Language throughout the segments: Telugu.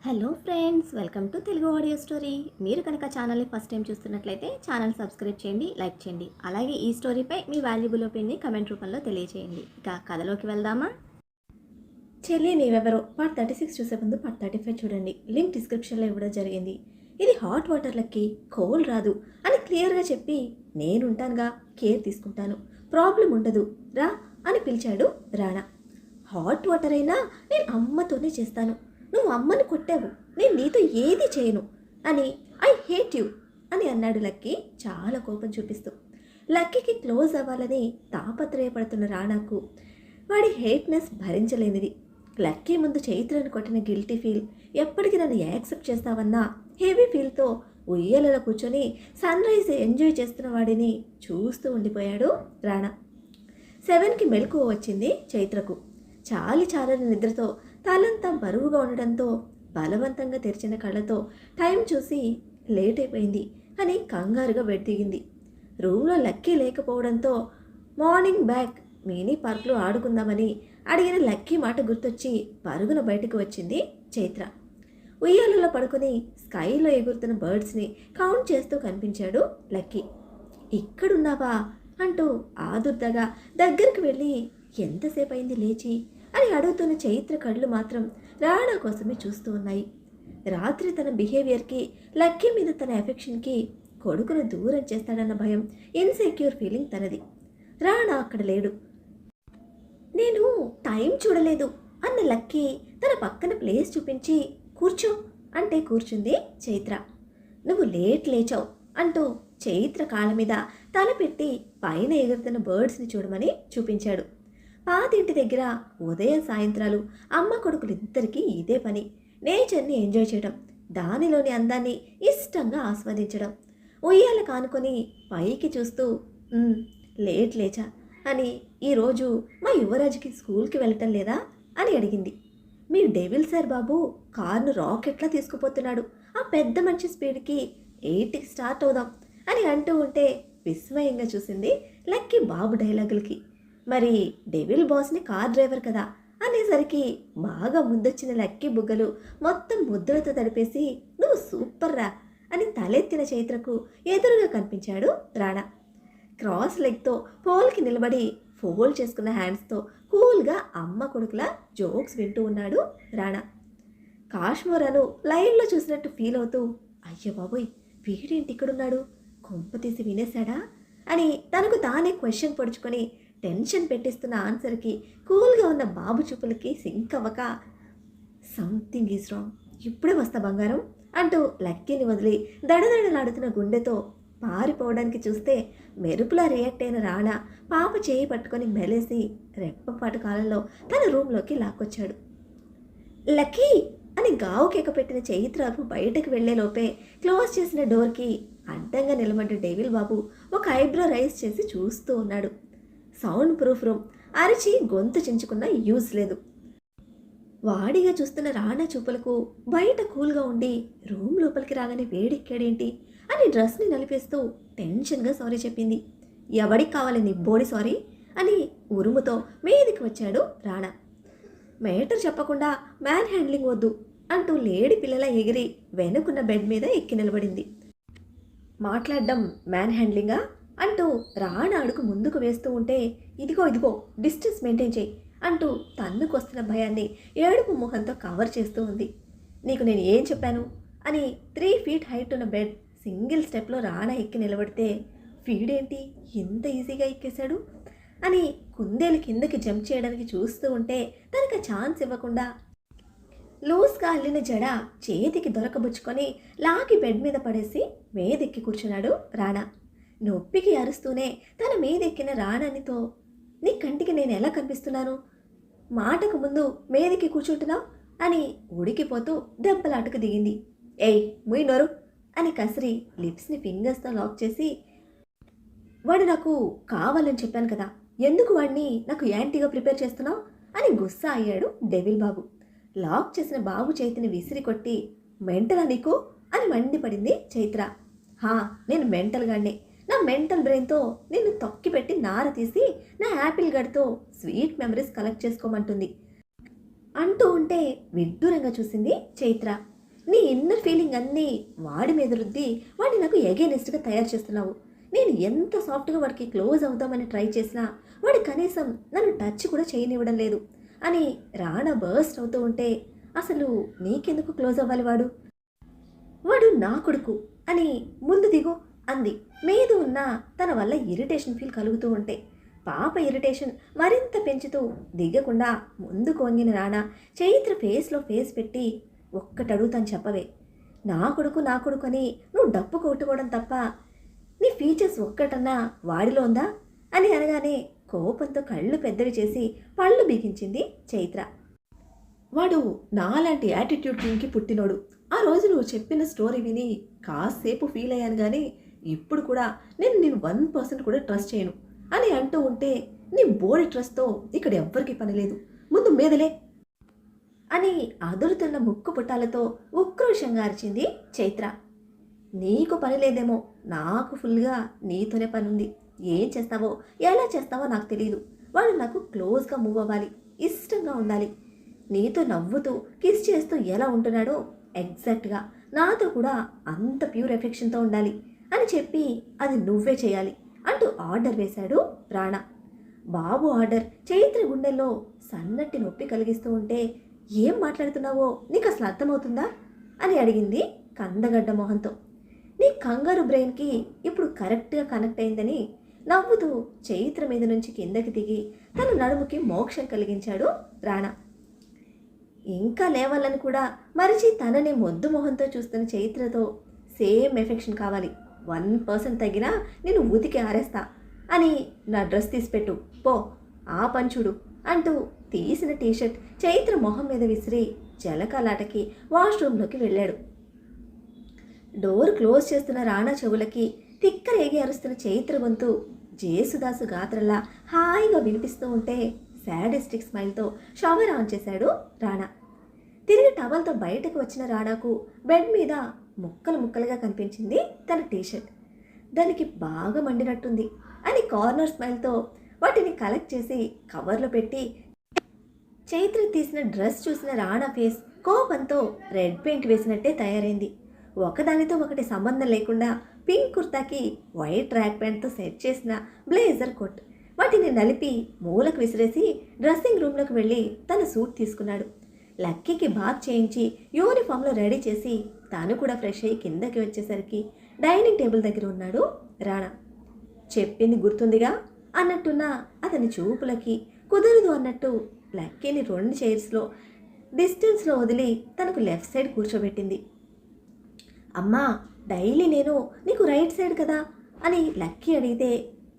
Hello friends, welcome to Telugu audio story. మీరు కనుక ఛానల్ని ఫస్ట్ టైం చూస్తున్నట్లయితే ఛానల్ సబ్స్క్రైబ్ చేయండి, లైక్ చేయండి. అలాగే ఈ స్టోరీపై మీ వాల్యుబుల్ ఒపీనియన్ని కమెంట్ రూపంలో తెలియజేయండి. ఇక కథలోకి వెళ్దామా? చెల్లి నీవెవరో పార్ట్ 36 చూసే ముందు పార్ట్ 35 చూడండి. లింక్ డిస్క్రిప్షన్లో ఇవ్వడం జరిగింది. ఇది హాట్ వాటర్లకి కోల్ రాదు అని క్లియర్గా చెప్పి, నేనుంటానుగా, కేర్ తీసుకుంటాను, ప్రాబ్లం ఉండదు, రా అని పిలిచాడు రాణా. హాట్ వాటర్ అయినా నేను అమ్మతోనే చేస్తాను, నువ్వు అమ్మను కొట్టావు, నేను నీతో ఏది చేయను అని ఐ హేట్ యూ అని అన్నాడు లక్కీ చాలా కోపం చూపిస్తూ. లక్కీకి క్లోజ్ అవ్వాలని తాపత్రయపడుతున్న రాణాకు వాడి హేట్నెస్ భరించలేనిది. లక్కీ ముందు చైత్రను కొట్టిన గిల్టీ ఫీల్, ఎప్పటికీ నన్ను యాక్సెప్ట్ చేస్తావన్నా హెవీ ఫీల్తో ఉయ్యలలో కూర్చొని సన్ రైజ్ ఎంజాయ్ చేస్తున్న వాడిని చూస్తూ ఉండిపోయాడు రాణా. 7కి మెలకువ వచ్చింది చైత్రకు. చాలని నిద్రతో తలంతా బరువుగా ఉండడంతో బలవంతంగా తెరిచిన కళ్ళతో టైం చూసి లేట్ అయిపోయింది అని కంగారుగా బెడ్ దిగింది. రూమ్లో లక్కీ లేకపోవడంతో మార్నింగ్ బ్యాక్ మినీ పార్క్లో ఆడుకుందామని అడిగిన లక్కీ మాట గుర్తొచ్చి పరుగున బయటకు వచ్చింది చైత్ర. ఉయ్యాలలో పడుకుని స్కైలో ఎగురుతున్న బర్డ్స్ని కౌంట్ చేస్తూ కనిపించాడు లక్కీ. ఇక్కడున్నావా అంటూ ఆదుర్దగా దగ్గరికి వెళ్ళి ఎంతసేపు అయింది లేచి అని అడుగుతున్న చైత్ర కళ్ళు మాత్రం రాణా కోసమే చూస్తూ ఉన్నాయి. రాత్రి తన బిహేవియర్కి, లక్కీ మీద తన ఎఫెక్షన్కి కొడుకును దూరం చేస్తాడన్న భయం, ఇన్సెక్యూర్ ఫీలింగ్ తనది. రాణా అక్కడ లేడు. నేను టైం చూడలేదు అన్న లక్కీ తన పక్కన ప్లేస్ చూపించి కూర్చో అంటే కూర్చుంది చైత్ర. నువ్వు లేట్ లేచావు అంటూ చైత్ర కాళ్ళ మీద తల పెట్టి పైన ఎగురుతున్న బర్డ్స్ని చూడమని చూపించాడు. పాతింటి దగ్గర ఉదయం సాయంత్రాలు అమ్మ కొడుకులిద్దరికీ ఇదే పని. నేచర్ని ఎంజాయ్ చేయడం, దానిలోని అందాన్ని ఇష్టంగా ఆస్వాదించడం. ఉయ్యాల కానుకొని పైకి చూస్తూ లేట్ లేచా అని ఈరోజు మా యువరాజుకి స్కూల్కి వెళ్ళటం లేదా అని అడిగింది. మీ డెవిల్ సార్ బాబు కార్ను రాకెట్లా తీసుకుపోతున్నాడు, ఆ పెద్ద మనిషి స్పీడ్కి 8కి స్టార్ట్ అవుదాం అని అంటూ ఉంటే విస్మయంగా చూసింది లక్కీ బాబు డైలాగులకి. మరి డెవిల్ బాస్ని కార్ డ్రైవర్ కదా అనేసరికి బాగా ముద్దొచ్చిన లక్కీ బుగ్గలు మొత్తం ముద్దులతో తడిపేసి నువ్వు సూపర్ రా అని తలెత్తిన చైత్రకు ఎదురుగా కనిపించాడు రాణా. క్రాస్ లెగ్తో పోల్కి నిలబడి ఫోల్డ్ చేసుకున్న హ్యాండ్స్తో కూల్గా అమ్మ కొడుకులా జోక్స్ వింటూ ఉన్నాడు రాణా. కాశ్మీరాను లైన్లో చూసినట్టు ఫీల్ అవుతూ, అయ్యో బాబోయ్ వీడేంటి ఇక్కడున్నాడు, కొంప తీసి వినేశాడా అని తనకు తానే క్వశ్చన్ పొడుచుకొని టెన్షన్ పెట్టిస్తున్న ఆన్సర్కి కూల్గా ఉన్న బాబు చూపులకి సింక్ అవ్వక, సంథింగ్ ఈజ్ రాంగ్, ఇప్పుడే వస్తా బంగారం అంటూ లక్కీని వదిలి దడదడలాడుతున్న గుండెతో పారిపోవడానికి చూస్తే మెరుపులా రియాక్ట్ అయిన రాణా పాప చేయి పట్టుకొని మెలేసి రెప్పపాటు కాలంలో తన రూమ్లోకి లాక్కొచ్చాడు. లక్కీ అని గావు కేక పెట్టిన చైత్రాబు బయటకు వెళ్లే లోపే క్లోజ్ చేసిన డోర్కి అడ్డంగా నిలబడ్డ డెవిల్ బాబు ఒక ఐబ్రో రైజ్ చేసి చూస్తూ ఉన్నాడు. సౌండ్ ప్రూఫ్ రూమ్, అరిచి గొంతు చించుకున్న యూజ్ లేదు. వాడిగా చూస్తున్న రాణా చూపులకు బయట కూల్గా ఉండి రూమ్ లోపలికి రాగానే వేడెక్కాడేంటి అని డ్రెస్ని నలిపేస్తూ టెన్షన్గా సారీ చెప్పింది. ఎవడికి కావాలి నీ బోడి సారీ అని ఉరుముతో మీదికి వచ్చాడు రాణా. మేటర్ చెప్పకుండా మ్యాన్ హ్యాండ్లింగ్ వద్దు అంటూ లేడి పిల్లల ఎగిరి వెనుకున్న బెడ్ మీద ఎక్కి నిలబడింది. మాట్లాడడం మ్యాన్ హ్యాండ్లింగా అంటూ రాణా అడుగు ముందుకు వేస్తూ ఉంటే, ఇదిగో డిస్టెన్స్ మెయింటైన్ చేయి అంటూ తన్నుకొస్తున్న భయాన్ని ఏడుపు ముఖంతో కవర్ చేస్తూ ఉంది. నీకు నేను ఏం చెప్పాను అని 3 feet హైట్ ఉన్న బెడ్ సింగిల్ స్టెప్లో రాణా ఎక్కి నిలబడితే, ఫీడేంటి ఇంత ఈజీగా ఎక్కేశాడు అని కుందేలు కిందకి జంప్ చేయడానికి చూస్తూ ఉంటే తనకు ఛాన్స్ ఇవ్వకుండా లూజ్గా అల్లిన జడ చేతికి దొరకబుచ్చుకొని లాగి బెడ్ మీద పడేసి మీదెక్కి కూర్చున్నాడు రాణా. నొప్పికి అరుస్తూనే తన మీదెక్కిన రాణానితో, నీ కంటికి నేను ఎలా కనిపిస్తున్నాను, మాటకు ముందు మీదకి కూర్చుంటున్నావు అని ఉడికిపోతూ దెబ్బలాటకు దిగింది. ఏయ్ ముయ్ నోరు అని కసిరి లిప్స్ని ఫింగర్స్తో లాక్ చేసి, వాడు నాకు కావాలని చెప్పాను కదా, ఎందుకు వాడిని నాకు యాంటీగా ప్రిపేర్ చేస్తున్నావు అని గుస్సా అయ్యాడు డెవిల్ బాబు. లాక్ చేసిన బాబు చేతిని విసిరి కొట్టి, మెంటలా నీకు అని మండిపడింది చైత్ర. నేను మెంటల్గానే, నా మెంటల్ బ్రెయిన్తో నిన్ను తొక్కి పెట్టి నార తీసి నా యాపిల్ గడితో స్వీట్ మెమరీస్ కలెక్ట్ చేసుకోమంటుంది అంటూ ఉంటే విడ్డూరంగా చూసింది చైత్ర. నీ ఇన్నర్ ఫీలింగ్ అన్నీ వాడి మీద రుద్ది వాడిని నాకు ఎగైనెస్ట్గా తయారు చేస్తున్నావు. నేను ఎంత సాఫ్ట్గా వాడికి క్లోజ్ అవుదామని ట్రై చేసినా వాడు కనీసం నన్ను టచ్ కూడా చేయనివ్వడం లేదు అని రాణా బర్స్ట్ అవుతూ ఉంటే, అసలు నీకెందుకు క్లోజ్ అవ్వాలి వాడు? వాడు నా కొడుకు అని ముందు దిగు అంది మీద ఉన్న తన వల్ల ఇరిటేషన్ ఫీల్ కలుగుతూ ఉంటే. పాప ఇరిటేషన్ మరింత పెంచుతూ దిగకుండా ముందుకు వంగిన రాణా చైత్ర ఫేస్లో ఫేస్ పెట్టి, ఒక్కటి అడుగుతాను చెప్పవే, నా కొడుకు అని నువ్వు డప్పు కొట్టుకోవడం తప్ప నీ ఫీచర్స్ ఒక్కటన్నా వాడిలో ఉందా అని అనగానే కోపంతో కళ్ళు పెద్దవి చేసి పళ్ళు బిగించింది చైత్ర. వాడు నాలాంటి యాటిట్యూడ్ టీంకి పుట్టినోడు. ఆ రోజు నువ్వు చెప్పిన స్టోరీ విని కాసేపు ఫీల్ అయ్యాను, కానీ ఇప్పుడు కూడా నేను 1% కూడా ట్రస్ట్ చేయను అని అంటూ ఉంటే, నీ బోడి ట్రస్ట్తో ఇక్కడ ఎవ్వరికీ పని లేదు, ముందు మీదలే అని అదురుతున్న ముక్కు పుట్టాలతో ఉక్రోషంగా అరిచింది చైత్ర. నీకు పని లేదేమో, నాకు ఫుల్గా నీతోనే పని ఉంది. ఏం చేస్తావో ఎలా చేస్తావో నాకు తెలియదు. వాడు నాకు క్లోజ్గా మూవ్ అవ్వాలి, ఇష్టంగా ఉండాలి. నీతో నవ్వుతూ కిస్ చేస్తూ ఎలా ఉంటున్నాడో ఎగ్జాక్ట్గా నాతో కూడా అంత ప్యూర్ ఎఫెక్షన్తో ఉండాలి అని చెప్పి అది నువ్వే చేయాలి అంటూ ఆర్డర్ వేశాడు రాణా. బాబు ఆర్డర్ చైత్ర గుండెల్లో సన్నటి నొప్పి కలిగిస్తూ ఉంటే, ఏం మాట్లాడుతున్నావో నీకు అసలు అర్థమవుతుందా అని అడిగింది కందగడ్డ మొహంతో. నీ కంగారు బ్రెయిన్కి ఇప్పుడు కరెక్ట్గా కనెక్ట్ అయిందని నవ్వుతూ చైత్ర మీద నుంచి కిందకి దిగి తన నడుముకి మోక్షం కలిగించాడు రాణా. ఇంకా లేవాలని కూడా మరిచి తనని మొద్దు మొహంతో చూస్తున్న చైత్రతో సేమ్ ఎఫెక్షన్ కావాలి, 1% తగ్గినా నేను ఉతికి ఆరేస్తా అని నా డ్రెస్ తీసిపెట్టు పో, ఆ పంచుడు అంటూ తీసిన టీషర్ట్ చైత్ర మొహం మీద విసిరి జలకాలాటకి వాష్రూమ్లోకి వెళ్ళాడు. డోర్ క్లోజ్ చేస్తున్న రాణా చెవులకి తిక్కరేగి అరుస్తున్న చైత్ర గొంతు జేసుదాసు గాత్రలా హాయిగా వినిపిస్తూ ఉంటే శాడిస్టిక్ స్మైల్తో షవర్ ఆన్ చేశాడు రాణా. తిరిగి టవల్తో బయటకు వచ్చిన రాణాకు బెడ్ మీద ముక్కలు ముక్కలుగా కనిపించింది తన టీషర్ట్. దానికి బాగా మండినట్టుంది అని కార్నర్ స్మైల్తో వాటిని కలెక్ట్ చేసి కవర్లో పెట్టి చైత్ర తీసిన డ్రెస్ చూసిన రాణా ఫేస్ కోపంతో రెడ్ పెయింట్ వేసినట్టే తయారైంది. ఒకదానితో ఒకటి సంబంధం లేకుండా పింక్ కుర్తాకి వైట్ ట్రాక్ ప్యాంట్తో సెట్ చేసిన బ్లేజర్ కోట్ వాటిని నలిపి మూలకు విసిరేసి డ్రెస్సింగ్ రూమ్లోకి వెళ్ళి తన సూట్ తీసుకున్నాడు. లక్కీకి బాత్ చేయించి యూనిఫామ్లో రెడీ చేసి తాను కూడా ఫ్రెష్ అయ్యి కిందకి వచ్చేసరికి డైనింగ్ టేబుల్ దగ్గర ఉన్నాడు రాణా. చెప్పింది గుర్తుందిగా అన్నట్టున్న అతని చూపులకి కుదరదు అన్నట్టు లక్కీని 2 చైర్స్లో డిస్టెన్స్లో వదిలి తనకు లెఫ్ట్ సైడ్ కూర్చోబెట్టింది. అమ్మా, డైలీ నేను నీకు రైట్ సైడ్ కదా అని లక్కీ అడిగితే,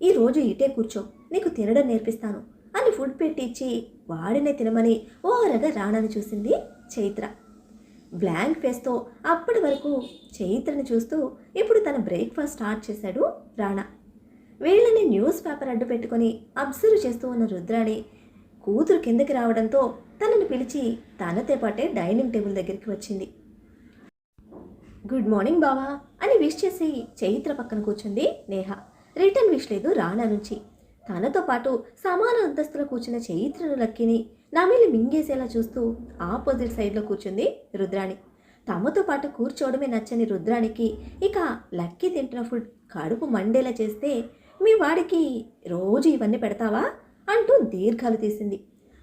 ఈరోజు ఇటే కూర్చో, నీకు తినడం నేర్పిస్తాను అని ఫుడ్ పెట్టించి వాడినే తినమని ఓరగా రాణాని చూసింది చైత్ర. బ్లాంక్ ఫేస్తో అప్పటి వరకు చైత్రని చూస్తూ ఇప్పుడు తన బ్రేక్ఫాస్ట్ స్టార్ట్ చేశాడు రాణా. వీళ్ళని న్యూస్ పేపర్ అడ్డు పెట్టుకొని అబ్జర్వ్ చేస్తూ ఉన్న రుద్రాణి కూతురు కిందకి రావడంతో తనని పిలిచి తనతో పాటే డైనింగ్ టేబుల్ దగ్గరికి వచ్చింది. గుడ్ మార్నింగ్ బావా అని విష్ చేసి చైత్ర పక్కన కూర్చుంది నేహ. రిటర్న్ విష్ లేదు రాణా నుంచి. తనతో పాటు సమాన అంతస్తులో కూర్చున్న చైత్రను లక్కీని నమిలి మింగేసేలా చూస్తూ ఆపోజిట్ సైడ్లో కూర్చుంది రుద్రాణి. తమతో పాటు కూర్చోవడమే నచ్చని రుద్రాణికి ఇక లక్కీ తింటున్న ఫుడ్ కడుపు మండేలా చేస్తే, మీ వాడికి రోజు ఇవన్నీ పెడతావా అంటూ దీర్ఘాలు తీసింది.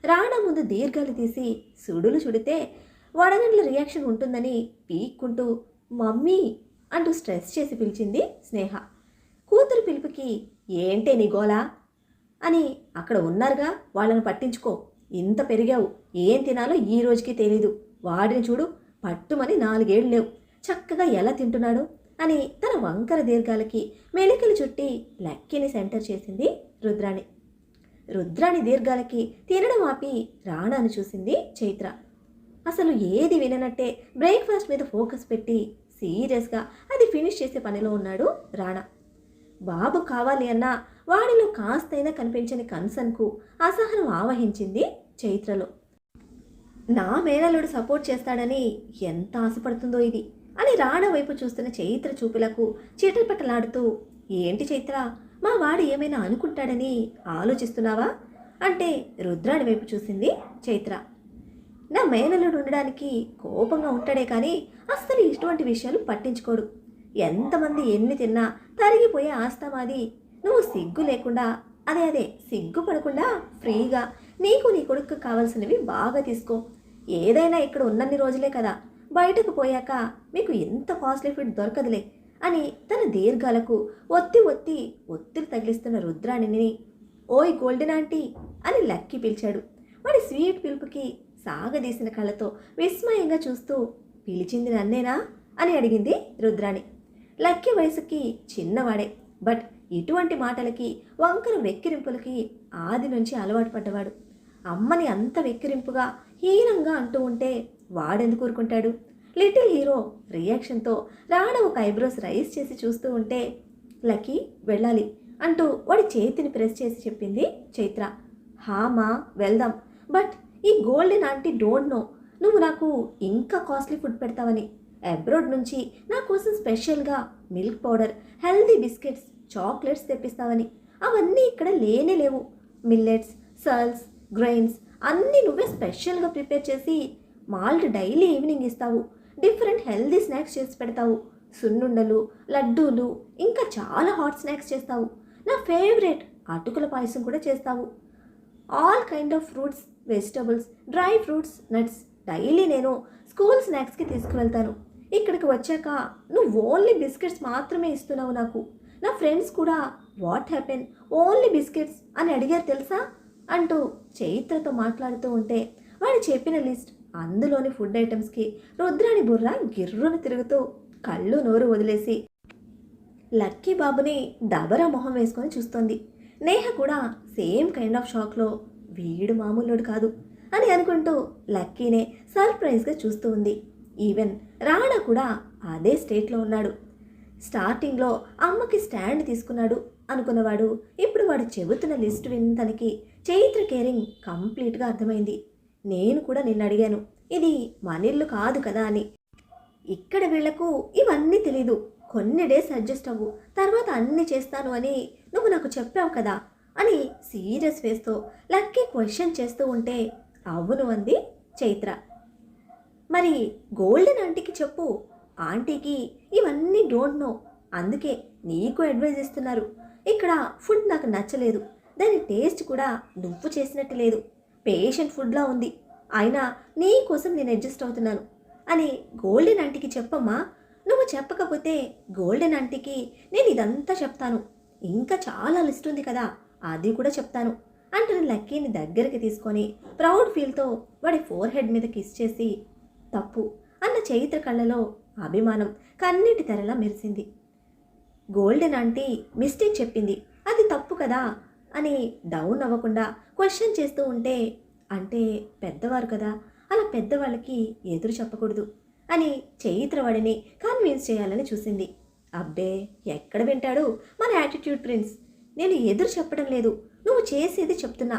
రాణా ముందు దీర్ఘాలు తీసి సుడులు చుడితే వడగండ్ల రియాక్షన్ ఉంటుందని పీక్కుంటూ మమ్మీ అంటూ స్ట్రెస్ చేసి పిలిచింది స్నేహ. కూతురు పిలుపుకి ఏంటే నీ గోలా అని అక్కడ ఉన్నారుగా వాళ్ళను పట్టించుకో, ఇంత పెరిగావు, ఏం తినాలో ఈ రోజుకి తెలీదు, వాడిని చూడు పట్టుమని 4 ఏళ్ళు లేవు, చక్కగా ఎలా తింటున్నాడు అని తన వంకర దీర్ఘాలకి మెలికలు చుట్టి లక్కీని సెంటర్ చేసింది రుద్రాణి. రుద్రాణి దీర్ఘాలకి తినడం ఆపి రాణాను చూసింది చైత్ర. అసలు ఏది విననట్టే బ్రేక్ఫాస్ట్ మీద ఫోకస్ పెట్టి సీరియస్గా అది ఫినిష్ చేసే పనిలో ఉన్నాడు రాణా. బాబు కావాలి అన్నా వాడిలో కాస్తైనా కనిపించని కన్సర్న్కు అసహనం ఆవహించింది చైత్రలో. నా మేనల్లుడు సపోర్ట్ చేస్తాడని ఎంత ఆశపడుతుందో ఇది అని రాణా వైపు చూస్తున్న చైత్ర చూపులకు చిటపటలాడుతూ, ఏంటి చైత్ర, మా వాడు ఏమైనా అనుకుంటాడని ఆలోచిస్తున్నావా అంటే రుద్రాణి వైపు చూసింది చైత్ర. నా మేనల్లుడు ఉండడానికి కోపంగా ఉంటాడే కానీ అస్సలు ఇటువంటి విషయాలు పట్టించుకోడు. ఎంతమంది ఎన్ని తిన్నా తరిగిపోయే ఆస్తామాది. నువ్వు సిగ్గు లేకుండా అదే సిగ్గుపడకుండా ఫ్రీగా నీకు నీ కొడుకు కావాల్సినవి బాగా తీసుకో. ఏదైనా ఇక్కడ ఉన్నన్ని రోజులే కదా, బయటకు పోయాక మీకు ఎంత కాస్ట్లీ ఫుడ్ దొరకదులే అని తన దీర్ఘాలకు ఒత్తిడి తగిలిస్తున్న రుద్రాణిని ఓయ్ గోల్డెన్ ఆంటీ అని లక్కీ పిలిచాడు. వాడి స్వీట్ పిలుపుకి సాగదీసిన కళ్ళతో విస్మయంగా చూస్తూ పిలిచింది నన్నేనా అని అడిగింది రుద్రాణి. లక్కీ వయసుకి చిన్నవాడే, బట్ ఇటువంటి మాటలకి వంకర వెక్కిరింపులకి ఆది నుంచి అలవాటు పడ్డవాడు. అమ్మని అంత వెక్కిరింపుగా హీనంగా అంటూ ఉంటే వాడెందుకు ఊరుకుంటాడు? లిటిల్ హీరో రియాక్షన్తో రాణ ఒక ఐబ్రోస్ రైస్ చేసి చూస్తూ ఉంటే లక్కీ వెళ్ళాలి అంటూ వాడి చేతిని ప్రెస్ చేసి చెప్పింది చైత్ర. హామా వెళ్దాం, బట్ ఈ గోల్డెన్ ఆంటీ డోంట్ నో నువ్వు నాకు ఇంకా కాస్ట్లీ ఫుడ్ పెడతావని. అబ్రాడ్ నుంచి నా కోసం స్పెషల్గా milk powder, healthy biscuits, chocolates తెప్పిస్తావని. అవన్నీ ఇక్కడ లేనే లేవు. మిల్లెట్స్, సల్స్, గ్రెయిన్స్ అన్నీ నువ్వే స్పెషల్గా ప్రిపేర్ చేసి మాల్ట్ డైలీ ఈవినింగ్ ఇస్తావు. డిఫరెంట్ హెల్దీ స్నాక్స్ చేసి పెడతావు. సున్నుండలు, లడ్డూలు, ఇంకా చాలా హాట్ స్నాక్స్ చేస్తావు. నా ఫేవరెట్ అటుకుల పాయసం కూడా చేస్తావు. All kind of fruits, vegetables, dry fruits, nuts daily నేను స్కూల్ స్నాక్స్కి తీసుకువెళ్తాను. ఇక్కడికి వచ్చాక నువ్వు ఓన్లీ బిస్కెట్స్ మాత్రమే ఇస్తున్నావు నాకు. నా ఫ్రెండ్స్ కూడా వాట్ హ్యాపెన్ ఓన్లీ బిస్కెట్స్ అని అడిగారు తెలుసా అంటూ చైత్రతో మాట్లాడుతూ ఉంటే వాడు చెప్పిన లిస్ట్, అందులోని ఫుడ్ ఐటమ్స్కి రుద్రాణి బుర్ర గిర్రును తిరుగుతూ కళ్ళు నోరు వదిలేసి లక్కీ బాబుని దబరా మొహం వేసుకొని చూస్తోంది. నేహ కూడా సేమ్ కైండ్ ఆఫ్ షాక్లో వీడు మామూలుడు కాదు అని అనుకుంటూ లక్కీనే సర్ప్రైజ్గా చూస్తూ ఉంది. ఈవెన్ రాణా కూడా అదే స్టేట్లో ఉన్నాడు. స్టార్టింగ్లో అమ్మకి స్టాండ్ తీసుకున్నాడు అనుకున్నవాడు ఇప్పుడు వాడు చెబుతున్న లిస్ట్ విని తనకి చైత్ర కేరింగ్ కంప్లీట్గా అర్థమైంది. నేను కూడా నిన్ను అడిగాను, ఇది మనిల్లు కాదు కదా అని. ఇక్కడ వీళ్లకు ఇవన్నీ తెలీదు. కొన్ని డేస్ అడ్జస్ట్ అవ్వు, తర్వాత అన్నీ చేస్తాను అని నువ్వు నాకు చెప్పావు కదా అని సీరియస్ ఫేస్తో లక్కీ క్వశ్చన్ చేస్తూ ఉంటే అవును అంది చైత్ర. మరి గోల్డెన్ ఆంటీకి చెప్పు, ఆంటీకి ఇవన్నీ డోంట్ నో, అందుకే నీకు అడ్వైజ్ ఇస్తున్నారు. ఇక్కడ ఫుడ్ నాకు నచ్చలేదు, దాని టేస్ట్ కూడా నువ్వు చేసినట్టు లేదు, పేషెంట్ ఫుడ్లా ఉంది, అయినా నీ కోసం నేను అడ్జస్ట్ అవుతున్నాను అని గోల్డెన్ ఆంటీకి చెప్పమ్మా. నువ్వు చెప్పకపోతే గోల్డెన్ ఆంటీకి నేను ఇదంతా చెప్తాను, ఇంకా చాలా లిస్ట్ ఉంది కదా అది కూడా చెప్తాను అంటున్న లక్కీని దగ్గరికి తీసుకొని ప్రౌడ్ ఫీల్తో వాడి ఫోర్ హెడ్ మీద కిస్ చేసి తప్పు అన్న చైత్ర కళ్ళలో అభిమానం కన్నీటి తెరలా మెరిసింది. గోల్డెన్ ఆంటీ మిస్టేక్ చెప్పింది, అది తప్పు కదా అని డౌన్ అవ్వకుండా క్వశ్చన్ చేస్తూ ఉంటే అంటే పెద్దవారు కదా, అలా పెద్దవాళ్ళకి ఎదురు చెప్పకూడదు అని చైత్ర వాడిని కన్విన్స్ చేయాలని చూసింది. అబ్బే ఎక్కడ వింటాడు మన యాటిట్యూడ్ ప్రిన్స్, నేను ఎదురు చెప్పడం లేదు, నువ్వు చేసేది చెప్తున్నా.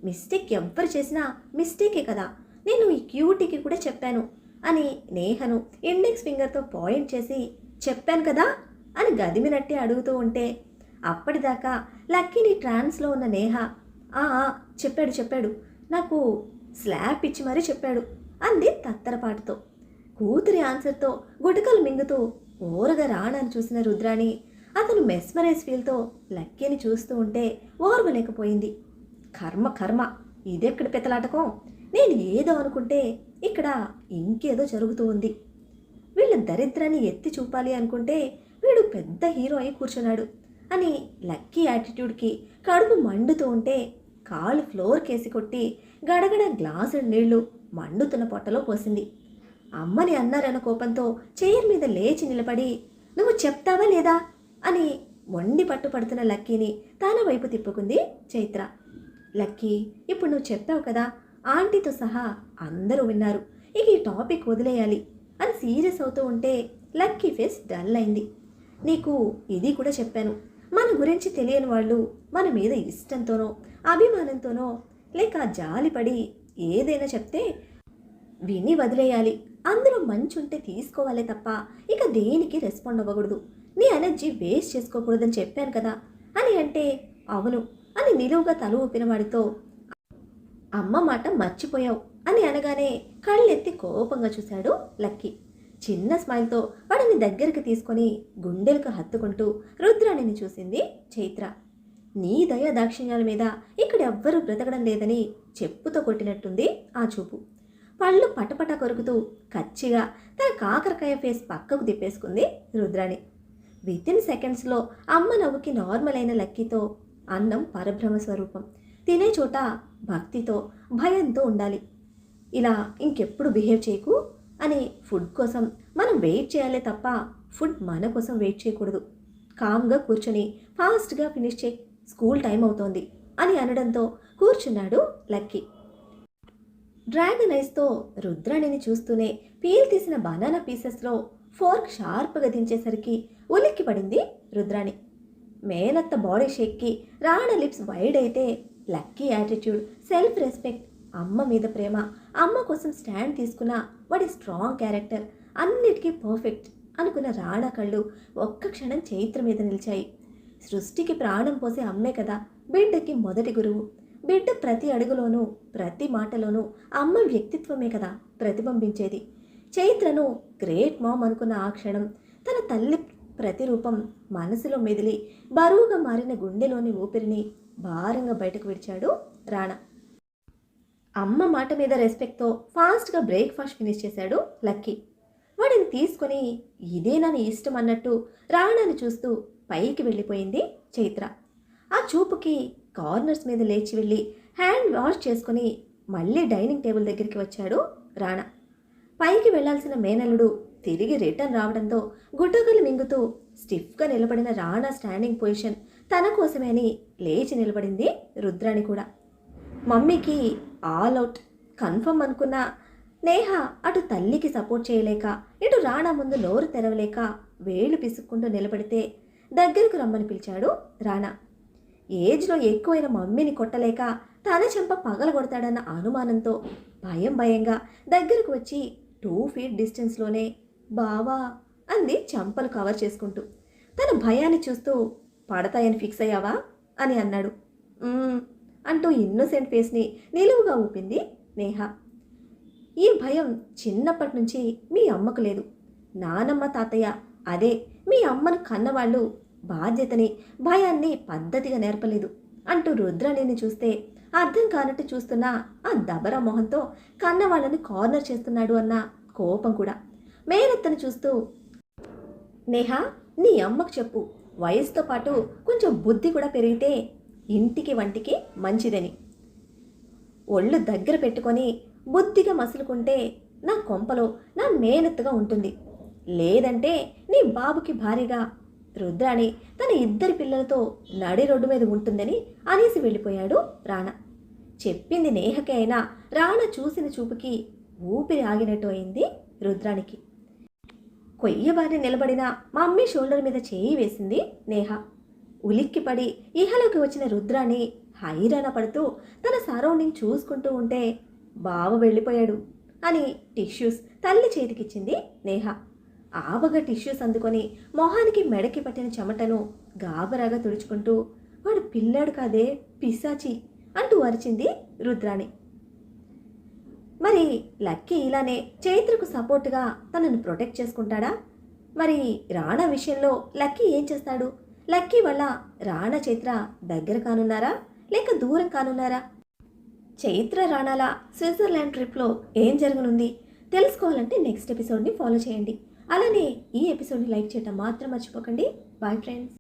మిస్టేక్ ఎవ్వరు చేసినా మిస్టేకే కదా, నేను ఈ క్యూటీకి కూడా చెప్పాను అని నేహను ఇండెక్స్ ఫింగర్తో పాయింట్ చేసి చెప్పాను కదా అని గదిమినట్టే అడుగుతూ ఉంటే అప్పటిదాకా లక్కీని ట్రాన్స్లో ఉన్న నేహ చెప్పాడు నాకు స్లాప్ ఇచ్చి మరీ చెప్పాడు అంది తత్తరపాటుతో. కూతురి ఆన్సర్తో గుటకలు మింగుతూ ఓరగా రాణాన్ని చూసిన రుద్రాణి అతను మెస్మరైజ్ ఫీల్తో లక్కీని చూస్తూ ఉంటే ఓర్వలేకపోయింది. కర్మ ఇదెక్కడ పెత్తలాటకం, నేను ఏదో అనుకుంటే ఇక్కడ ఇంకేదో జరుగుతూ ఉంది. వీళ్ళ దరిద్రాన్ని ఎత్తి చూపాలి అనుకుంటే వీడు పెద్ద హీరో అయి కూర్చున్నాడు అని లక్కీ యాటిట్యూడ్కి కడుపు మండుతూ ఉంటే కాళ్ళు ఫ్లోర్ కేసి కొట్టి గడగడ గ్లాసు నీళ్లు మండుతున్న పొట్టలో పోసింది. అమ్మని అన్నారన్న కోపంతో చైర్ మీద లేచి నిలబడి నువ్వు చెప్తావా లేదా అని మొండి పట్టుపడుతున్న లక్కీని తన వైపు తిప్పుకుంది చైత్ర. లక్కీ, ఇప్పుడు నువ్వు చెప్పావు కదా, ఆంటీతో సహా అందరూ విన్నారు, ఇక ఈ టాపిక్ వదిలేయాలి అని సీరియస్ అవుతూ ఉంటే లక్కీ ఫేస్ డల్ అయింది. నీకు ఇది కూడా చెప్పాను, మన గురించి తెలియని వాళ్ళు మన మీద ఇష్టంతోనో అభిమానంతోనో లేక జాలిపడి ఏదైనా చెప్తే విని వదిలేయాలి, అందులో మంచి ఉంటే తీసుకోవాలే తప్ప ఇక దేనికి రెస్పాండ్ అవ్వకూడదు, నీ ఎనర్జీ వేస్ట్ చేసుకోకూడదని చెప్పాను కదా అని అంటే అవును అని నిలువుగా తల ఊపిన వాడితో అమ్మ మాట మర్చిపోయావు అని అనగానే కళ్ళెత్తి కోపంగా చూశాడు లక్కీ. చిన్న స్మైల్తో వాడిని దగ్గరికి తీసుకొని గుండెలకు హత్తుకుంటూ రుద్రాణిని చూసింది చైత్ర. నీ దయ దాక్షిణ్యాల మీద ఇక్కడెవ్వరూ బ్రతకడం లేదని చెప్పుతో కొట్టినట్టుంది ఆ చూపు. పళ్ళు పటపట కొరుకుతూ కచ్చిగా తన కాకరకాయ ఫేస్ పక్కకు తిప్పేసుకుంది రుద్రాణి. వితిన్ సెకండ్స్లో అమ్మ నవ్వుకి నార్మల్ అయిన లక్కీతో అన్నం పరబ్రహ్మ స్వరూపం. తినే చోట భక్తితో భయంతో ఉండాలి. ఇలా ఇంకెప్పుడు బిహేవ్ చేయకు అని ఫుడ్ కోసం మనం వెయిట్ చేయాలే తప్ప ఫుడ్ మన కోసం వెయిట్ చేయకూడదు. కామ్గా కూర్చొని ఫాస్ట్గా ఫినిష్ చేయి, స్కూల్ టైం అవుతోంది అని అనడంతో కూర్చున్నాడు లక్కీ. డ్రాగన్ ఐస్తో రుద్రాణిని చూస్తూనే పీల్ తీసిన బనానా పీసెస్లో ఫోర్క్ షార్ప్గా దించేసరికి ఉలిక్కి పడింది రుద్రాణి. మేనత్త బాడీ షేక్కి రాణ లిప్స్ వైడ్ అయితే లక్కీ యాటిట్యూడ్, సెల్ఫ్ రెస్పెక్ట్, అమ్మ మీద ప్రేమ, అమ్మ కోసం స్టాండ్ తీసుకున్న వాడి స్ట్రాంగ్ క్యారెక్టర్ అన్నిటికీ పర్ఫెక్ట్ అనుకున్న రాణ కళ్ళు ఒక్క క్షణం చైత్ర మీద నిలిచాయి. సృష్టికి ప్రాణం పోసే అమ్మే కదా బిడ్డకి మొదటి గురువు. బిడ్డ ప్రతి అడుగులోనూ ప్రతి మాటలోనూ అమ్మ వ్యక్తిత్వమే కదా ప్రతిబింబించేది. చైత్రను గ్రేట్ మామ్ అనుకున్న ఆ క్షణం తన తల్లి ప్రతిరూపం మనసులో మెదిలి బరువుగా మారిన గుండెలోని ఊపిరిని భారంగా బయటకు విడిచాడు రాణా. అమ్మ మాట మీద రెస్పెక్ట్తో ఫాస్ట్గా బ్రేక్ఫాస్ట్ ఫినిష్ చేశాడు లక్కీ. వాడిని తీసుకొని ఇదేనా నీ ఇష్టం అన్నట్టు రాణాని చూస్తూ పైకి వెళ్ళిపోయింది చైత్ర. ఆ చూపుకి కార్నర్స్ మీద లేచి వెళ్ళి హ్యాండ్ వాష్ చేసుకొని మళ్ళీ డైనింగ్ టేబుల్ దగ్గరికి వచ్చాడు రాణా. పైకి వెళ్లాల్సిన మేనల్లుడు తిరిగి రిటర్న్ రావడంతో గుడ్డగలు మింగుతూ స్టిఫ్గా నిలబడిన రాణా స్టాండింగ్ పొజిషన్ తన కోసమే అని లేచి నిలబడింది రుద్రాణి కూడా. మమ్మీకి ఆల్ అవుట్ కన్ఫర్మ్ అనుకున్న నేహ అటు తల్లికి సపోర్ట్ చేయలేక ఇటు రాణా ముందు నోరు తెరవలేక వేళ్ళు పిసుక్కుంటూ నిలబడితే దగ్గరకు రమ్మని పిలిచాడు రాణా. ఏజ్లో ఎక్కువైన మమ్మీని కొట్టలేక తన చెంప పగలగొడతాడన్న అనుమానంతో భయంగా దగ్గరకు వచ్చి 2 feet డిస్టెన్స్లోనే బావా అంది చెంపలు కవర్ చేసుకుంటూ. తన భయాన్ని చూస్తూ పడతాయని ఫిక్స్ అయ్యావా అని అన్నాడు. అంటూ ఇన్నోసెంట్ ఫేస్ని నిలువుగా ఊపింది నేహ. ఈ భయం చిన్నప్పటి నుంచి మీ అమ్మకు లేదు. నానమ్మ తాతయ్య అదే మీ అమ్మను కన్నవాళ్ళు బాధ్యతని భయాన్ని పద్ధతిగా నేర్పలేదు అంటూ రుద్రాణిని చూస్తే అర్థం కానట్టు చూస్తున్న ఆ దబరా మొహంతో కన్నవాళ్ళని కార్నర్ చేస్తున్నాడు అన్న కోపం కూడా. మేనత్తను చూస్తూ నేహా నీ అమ్మకు చెప్పు వయసుతో పాటు కొంచెం బుద్ధి కూడా పెరిగితే ఇంటికి వంటికి మంచిదని. ఒళ్ళు దగ్గర పెట్టుకొని బుద్ధిగా మసులుకుంటే నా కొంపలో నా మేనత్తగా ఉంటుంది, లేదంటే నీ బాబుకి భారీగా రుద్రాణి తన 2 పిల్లలతో నడి రోడ్డు మీద ఉంటుందని అనేసి వెళ్ళిపోయాడు రాణా. చెప్పింది నేహకే అయినా రాణా చూసిన చూపుకి ఊపిరి ఆగినట్టు అయింది రుద్రాణికి. కొయ్యబారి నిలబడిన మమ్మీ షోల్డర్ మీద చేయి వేసింది నేహ. ఉలిక్కిపడి ఇహలోకి వచ్చిన రుద్రాణి హైరాణ పడుతూ తన సరౌండింగ్ చూసుకుంటూ ఉంటే బావ వెళ్ళిపోయాడు అని టిష్యూస్ తల్లి చేతికిచ్చింది నేహ. ఆవగా టిష్యూస్ అందుకొని మొహానికి మెడకి పట్టిన చెమటను గాబరాగా తుడుచుకుంటూ వాడు పిల్లాడు కాదే పిశాచి అంటూ అరిచింది రుద్రాణి. మరి లక్కీ ఇలానే చైత్రకు సపోర్టుగా తనను ప్రొటెక్ట్ చేసుకుంటాడా? మరి రాణా విషయంలో లక్కీ ఏం చేస్తాడు? లక్కీ వల్ల రాణా చైత్ర దగ్గర కానున్నారా లేక దూరం కానున్నారా? చైత్ర రాణాల స్విట్జర్లాండ్ ట్రిప్లో ఏం జరగనుంది తెలుసుకోవాలంటే నెక్స్ట్ ఎపిసోడ్ని ఫాలో చేయండి. అలానే ఈ ఎపిసోడ్ని లైక్ చేయడం మాత్రం మర్చిపోకండి. Bye friends.